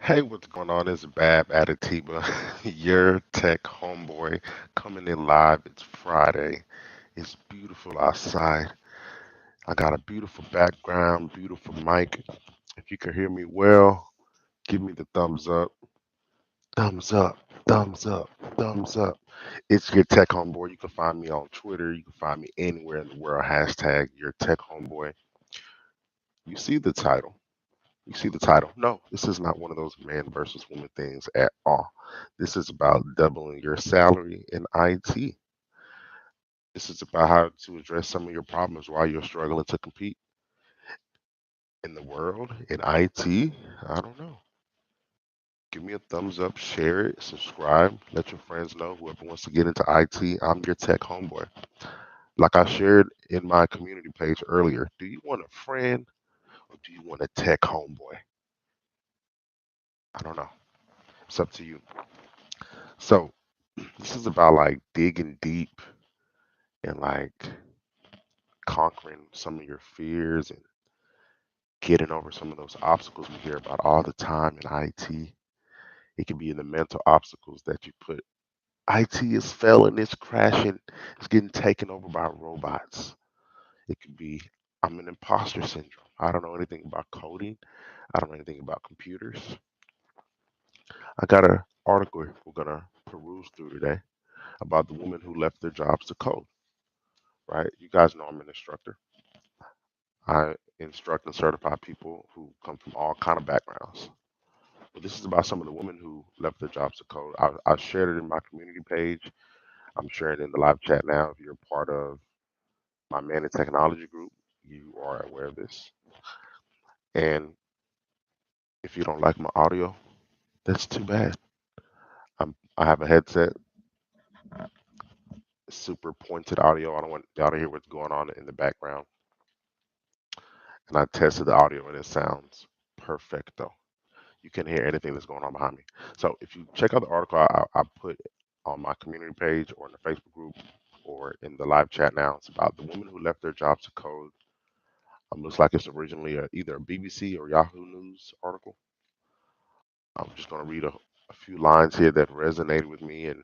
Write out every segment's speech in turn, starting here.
Hey, what's going on? It's Bab Adatiba, your tech homeboy, coming in live. It's Friday. It's beautiful outside. I got a beautiful background, beautiful mic. If you can hear me well, give me the thumbs up. Thumbs up, thumbs up, thumbs up. It's your tech homeboy. You can find me on Twitter. You can find me anywhere in the world. Hashtag your tech homeboy. You see the title. You see the title. No, this is not one of those man versus woman things at all. This is about doubling your salary in IT. This is about how to address some of your problems while you're struggling to compete in the world in IT. I don't know. Give me a thumbs up, share it, subscribe, let your friends know. Whoever wants to get into IT, I'm your tech homeboy. Like I shared in my community page earlier, do you want a friend or do you want a tech homeboy? I don't know. It's up to you. So, this is about like digging deep and like conquering some of your fears and getting over some of those obstacles we hear about all the time in IT. It can be in the mental obstacles that you put. IT is failing, it's crashing, it's getting taken over by robots. It could be I'm an imposter syndrome. I don't know anything about coding. I don't know anything about computers. I got an article we're gonna peruse through today about the women who left their jobs to code. Right? You guys know I'm an instructor. I instruct and certify people who come from all kind of backgrounds. But this is about some of the women who left their jobs to code. I shared it in my community page. I'm sharing it in the live chat now. If you're part of my Man in Technology group, you are aware of this. And if you don't like my audio, that's too bad. I have a headset, super pointed audio. I don't want y'all to hear what's going on in the background. And I tested the audio and it sounds perfecto. You can hear anything that's going on behind me. So if you check out the article I put on my community page or in the Facebook group or in the live chat now, it's about the women who left their jobs to code. Looks like it's originally either a BBC or Yahoo News article. I'm just going to read a few lines here that resonated with me and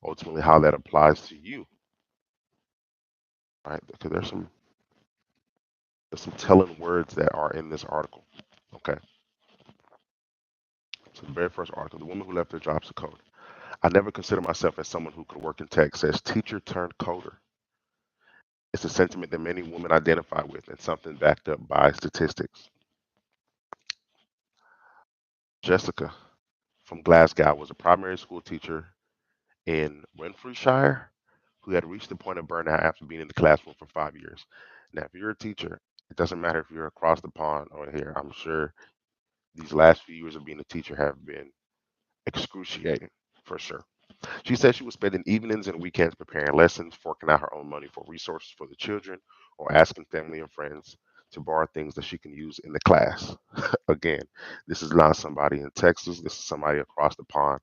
ultimately how that applies to you. Right? Because there's some telling words that are in this article. Okay. So the very first article, the woman who left their jobs to code. I never considered myself as someone who could work in tech, says teacher turned coder. It's a sentiment that many women identify with and something backed up by statistics. Jessica from Glasgow was a primary school teacher in Renfrewshire who had reached the point of burnout after being in the classroom for 5 years. Now, if you're a teacher, it doesn't matter if you're across the pond or here. I'm sure these last few years of being a teacher have been excruciating for sure. She said she was spending evenings and weekends preparing lessons, forking out her own money for resources for the children, or asking family and friends to borrow things that she can use in the class. Again, this is not somebody in Texas. This is somebody across the pond.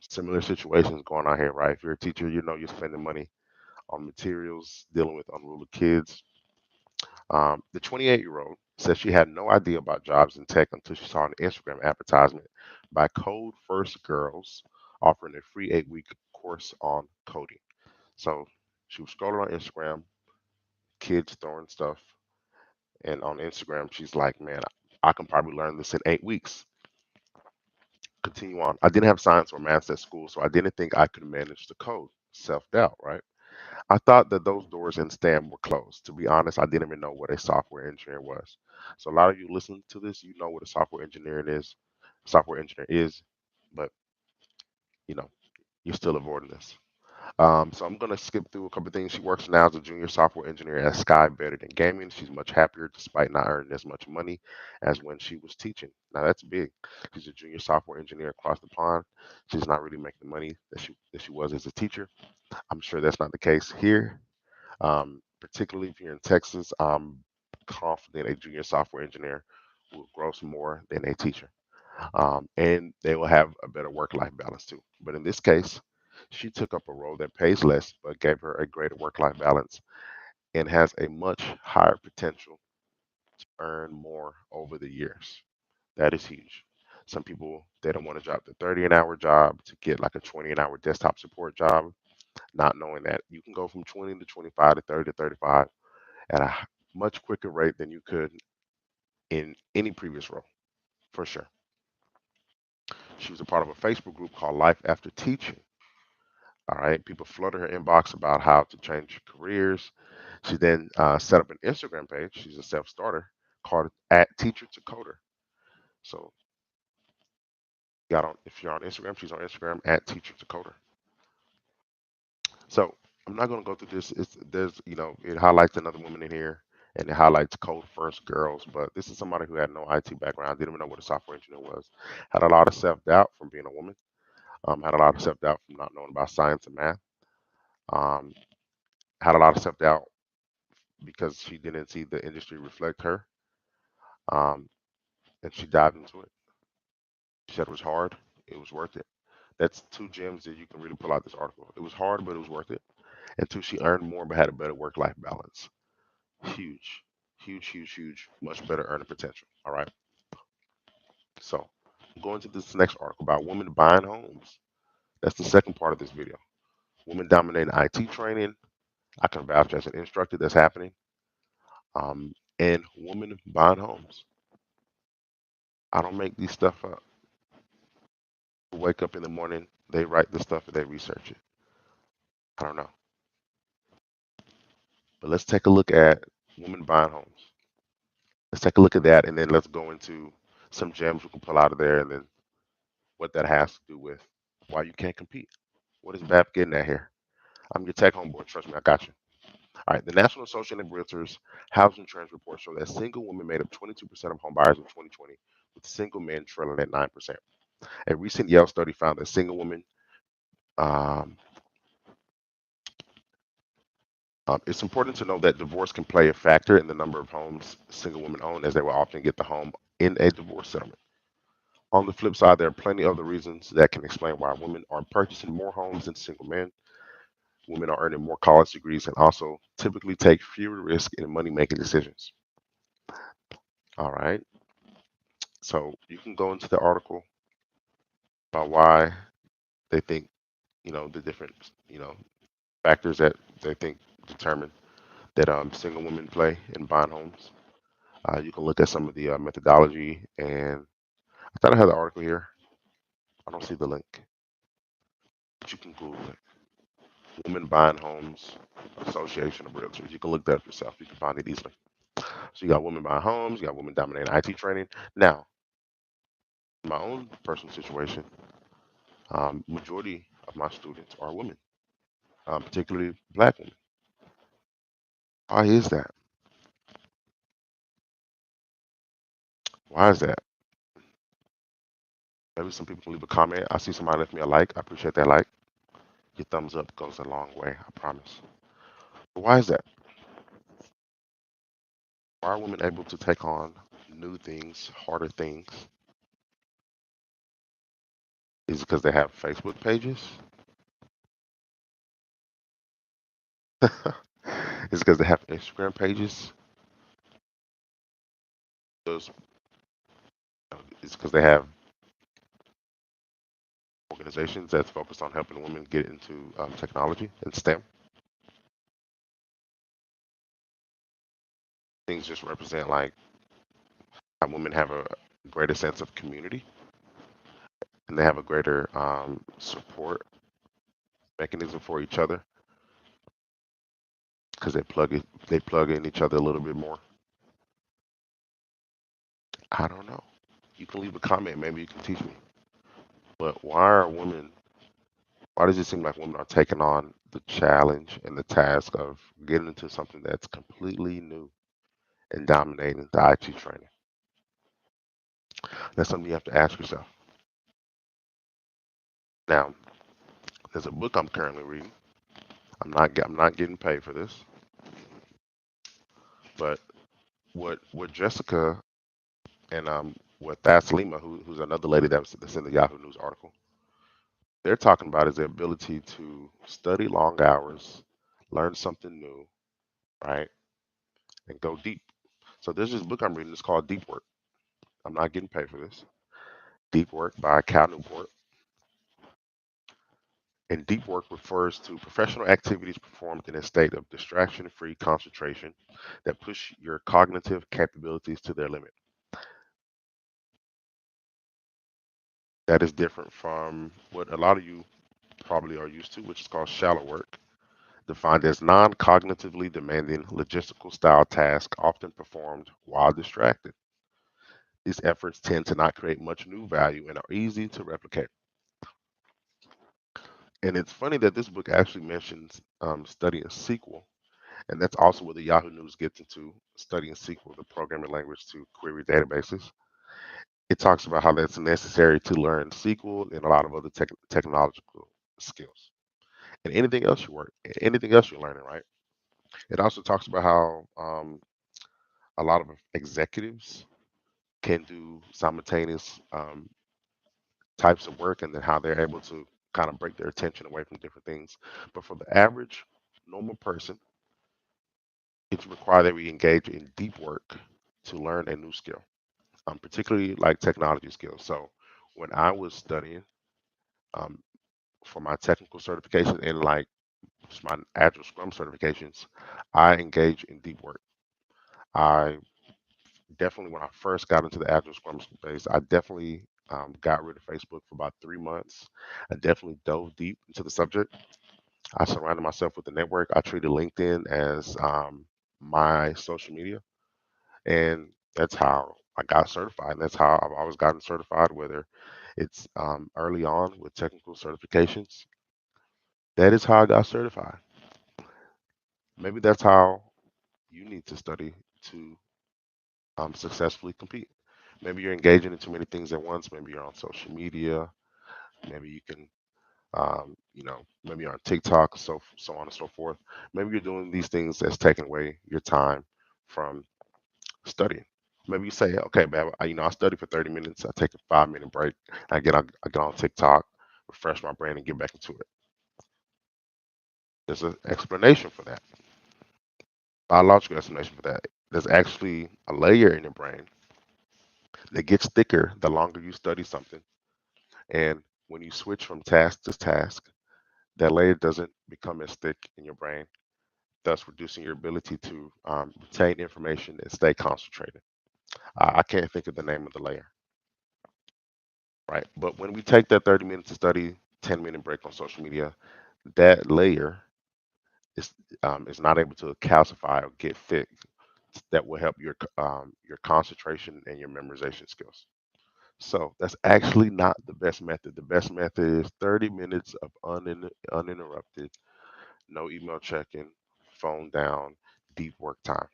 Similar situations going on here, right? If you're a teacher, you know you're spending money on materials, dealing with unruly kids. The 28-year-old says she had no idea about jobs in tech until she saw an Instagram advertisement by Code First Girls offering a free 8-week course on coding. So she was scrolling on Instagram, kids throwing stuff, and on Instagram, she's like, man, I can probably learn this in 8 weeks. Continue on. I didn't have science or math at school, so I didn't think I could manage to code. Self doubt, right? I thought that those doors in STEM were closed. To be honest, I didn't even know what a software engineer was. So a lot of you listening to this, you know what a software engineer is, but you know, you're still avoiding this. So I'm gonna skip through a couple of things. She works now as a junior software engineer at Sky Better Than Gaming. She's much happier despite not earning as much money as when she was teaching. Now that's big. She's a junior software engineer across the pond. She's not really making the money that she was as a teacher. I'm sure that's not the case here. Particularly if you're in Texas, I'm confident a junior software engineer will gross more than a teacher. And they will have a better work life balance too. But in this case, she took up a role that pays less but gave her a greater work life balance and has a much higher potential to earn more over the years. That is huge. Some people, they don't want to drop the 30 an hour job to get like a 20 an hour desktop support job, not knowing that you can go from 20 to 25 to 30 to 35 at a much quicker rate than you could in any previous role, for sure. She was a part of a Facebook group called Life After Teaching. All right. People flooded her inbox about how to change careers. She then set up an Instagram page. She's a self starter called at Teacher to Coder. So got on if you're on Instagram, she's on Instagram at Teacher to Coder. So I'm not going to go through this. There's it highlights another woman in here, and it highlights Code First Girls. But this is somebody who had no IT background, didn't even know what a software engineer was, had a lot of self doubt from being a woman, had a lot of self doubt from not knowing about science and math, um, had a lot of self doubt because she didn't see the industry reflect her, um, and she dived into it. She said it was hard, it was worth it. That's two gems that you can really pull out this article. It was hard, but it was worth it. And two, she earned more but had a better work life balance. Huge, huge, huge, huge, much better earning potential. All right. So I'm going to this next article about women buying homes. That's the second part of this video. Women dominating IT training. I can vouch as an instructor that's happening. And women buying homes. I don't make these stuff up. Wake up in the morning, they write the stuff and they research it. I don't know. But let's take a look at women buying homes. Let's take a look at that, and then let's go into some gems we can pull out of there, and then what that has to do with why you can't compete. What is BAP getting at here? I'm your tech homeboy. Trust me, I got you. All right. The National Association of Realtors Housing Trends report showed that single women made up 22% of home buyers in 2020, with single men trailing at 9%. A recent Yale study found that single women um, it's important to know that divorce can play a factor in the number of homes single women own, as they will often get the home in a divorce settlement. On the flip side, there are plenty of other reasons that can explain why women are purchasing more homes than single men. Women are earning more college degrees and also typically take fewer risks in money making decisions. All right. So you can go into the article about why they think, the different, factors that they think determine that single women play in buying homes. You can look at some of the methodology, and I thought I had the article here. I don't see the link, but you can Google it. Women Buying Homes Association of Realtors. You can look that up yourself. You can find it easily. So you got women buying homes, you got women dominating IT training. Now, in my own personal situation, majority of my students are women, particularly black women. Why is that? Why is that? Maybe some people can leave a comment. I see somebody left me a like. I appreciate that like. Your thumbs up goes a long way, I promise. But why is that? Why are women able to take on new things, harder things? Is it because they have Facebook pages? Is it because they have Instagram pages? Those, it's because they have organizations that's focused on helping women get into technology and STEM. Things just represent like how women have a greater sense of community, and they have a greater support mechanism for each other because they plug in each other a little bit more. I don't know. You can leave a comment. Maybe you can teach me. But why does it seem like women are taking on the challenge and the task of getting into something that's completely new and dominating the IT training? That's something you have to ask yourself. Now, there's a book I'm currently reading. I'm not getting paid for this, but what Jessica and what Thas Lima, who's another lady that's in the Yahoo News article, they're talking about is the ability to study long hours, learn something new, right, and go deep. So there's this book I'm reading. It's called Deep Work. I'm not getting paid for this. Deep work by Cal Newport. And deep work refers to professional activities performed in a state of distraction-free concentration that push your cognitive capabilities to their limit. That is different from what a lot of you probably are used to, which is called shallow work, defined as non-cognitively demanding logistical style tasks often performed while distracted. These efforts tend to not create much new value and are easy to replicate. And it's funny that this book actually mentions studying SQL, and that's also where the Yahoo News gets into studying SQL, the programming language to query databases. It talks about how that's necessary to learn SQL and a lot of other technological skills. And anything else you're learning, right? It also talks about how a lot of executives can do simultaneous types of work and then how they're able to kind of break their attention away from different things. But for the average normal person, it's required that we engage in deep work to learn a new skill, particularly like technology skills. So when I was studying um, for my technical certifications and like my Agile Scrum certifications, I engaged in deep work. I definitely, when I first got into the Agile Scrum space, I definitely got rid of Facebook for about 3 months. I definitely dove deep into the subject. I surrounded myself with the network. I treated LinkedIn as my social media, and that's how I got certified. And that's how I've always gotten certified, whether it's early on with technical certifications. That is how I got certified. Maybe that's how you need to study to successfully compete. Maybe you're engaging in too many things at once. Maybe you're on social media. Maybe you can, maybe you're on TikTok, so on and so forth. Maybe you're doing these things that's taking away your time from studying. Maybe you say, okay, man, I study for 30 minutes. I take a 5 minute break. I get on TikTok, refresh my brain, and get back into it. There's an explanation for that, biological explanation for that. There's actually a layer in your brain that gets thicker the longer you study something. And when you switch from task to task, that layer doesn't become as thick in your brain, thus reducing your ability to retain information and stay concentrated. I can't think of the name of the layer, right? But when we take that 30 minutes to study, 10-minute break on social media, that layer is not able to calcify or get thick. That will help your concentration and your memorization skills. So that's actually not the best method. The best method is 30 minutes of uninterrupted, no email checking, phone down, deep work time.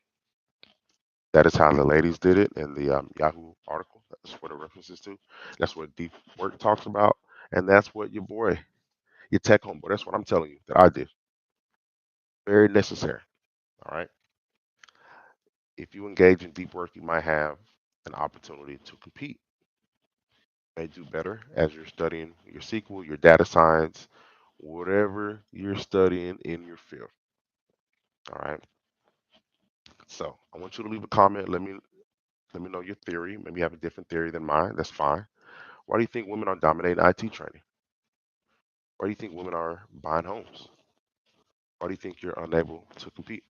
That is how the ladies did it in the Yahoo article. That's what it references to. That's what deep work talks about. And that's what your tech homeboy, that's what I'm telling you that I did. Very necessary. All right. If you engage in deep work, you might have an opportunity to compete. You may do better as you're studying your SQL, your data science, whatever you're studying in your field. All right. So I want you to leave a comment. Let me know your theory. Maybe you have a different theory than mine. That's fine. Why do you think women are dominating IT training? Why do you think women are buying homes? Why do you think you're unable to compete?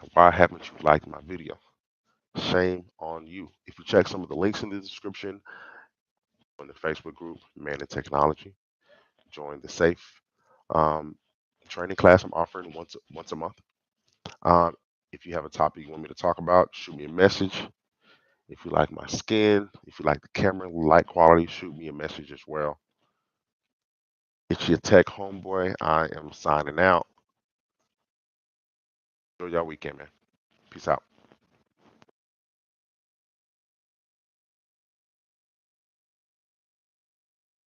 And why haven't you liked my video? Shame on you. If you check some of the links in the description on the Facebook group, Man in Technology, join the SAFE um, training class I'm offering once a month. Um, if you have a topic you want me to talk about, shoot me a message. If you like my skin, if you like the camera light quality, shoot me a message as well. It's your tech homeboy. I am signing out. Enjoy y'all weekend, man. Peace out.